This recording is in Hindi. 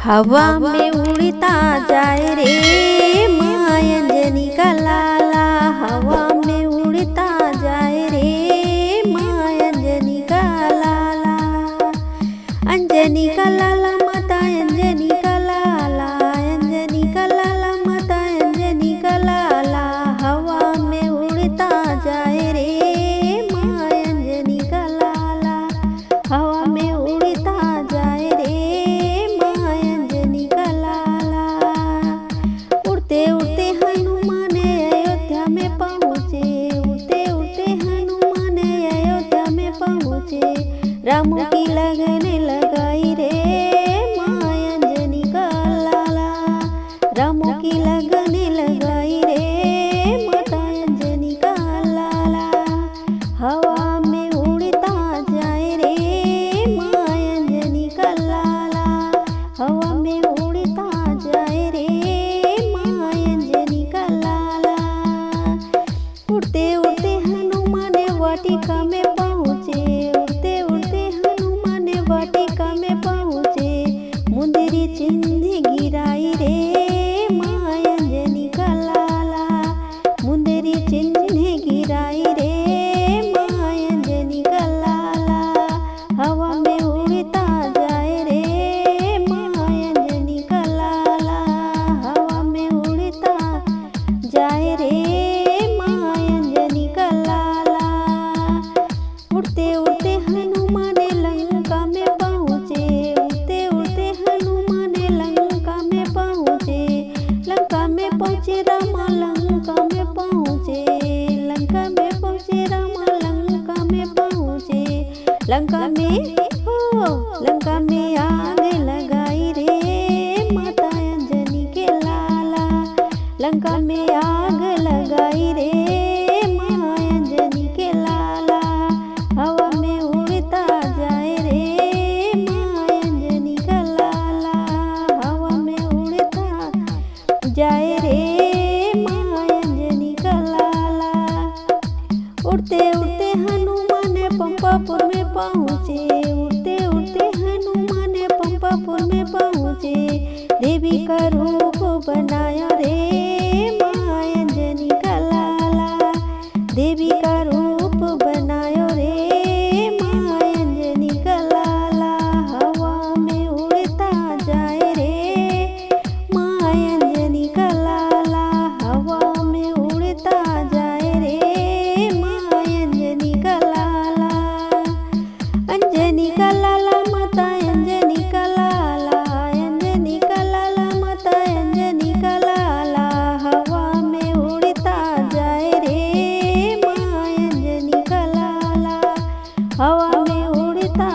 हवा में उड़ता जाए रे माँ अंजनी का लाला। हवा में उड़ता जाए रे माँ अंजनी का लाला। अंजनी का लाला माता अंजनी का लाला। अंजनी का लाला माता अंजनी का लाला। हवा में उड़ता जाए रे माँ अंजनी का लाला। हवा में उड़ता जाए रे माँ अंजनी का लाला। उड़ते उड़ते हनुमान अयोध्या में पहुँचे। उड़ते उड़ते हनुमान अयोध्या में पहुँचे। राम की लगन लगाई रे माँ अंजनी का लाला। राम की लगन लगाई रे माता अंजनी का लाला। हवा में उड़ता जाए रे माँ अंजनी का लाला। हवा में उड़ता जाए रे माँ अंजनी का लाला। उड़ते उड़ते हनुमान वाटिका में पहुँचे। उड़ते उड़ते हनुमान वाटिका में पहुँचे। मुंदरी चिन्ह गिराई रे माँ अंजनी का लाला। मुंदरी चिन्ह गिराई रे माँ अंजनी का लाला। हवा में उड़ता जाए रे माँ अंजनी का लाला। हवा में उड़ता जाए रे माँ अंजनी का लाला। उड़ते उड़ते हनुमान लंका में पहुँचे। उड़ते उड़ते हनुमान लंका में पहुँचे। लंका में पहुँचे रामा लंका में पहुँचे। लंका में पहुँचे रामा लंका में पहुँचे। लंका में लंका में आग लगाई रे माता अंजनी के लाला। लंका में आग लगाई रे माँ अंजनी के लाला। हवा में उड़ता जाए रे माँ अंजनी का लाला। हवा में उड़ता जाए रे माँ अंजनी का लाला। उड़ते उड़ते हनुमान पंपापुर में पहुँचे। उड़ते उड़ते हनुमान पंपापुर में पहुँचे। देवी का रूप बनाया रे माँ अंजनी का लाला। देवी का रूप बनायो रे माँ अंजनी का लाला। हवा में उड़ता जाए रे माँ अंजनी का लाला। हवा में उड़ता जाए रे माँ अंजनी का लाला। अंजनी का लाला माता अंजनी का लाला। अंजनी का लाला माता अंजनी का लाला। हवा में उड़ता जाए रे माँ अंजनी का लाला। हवा में उड़ता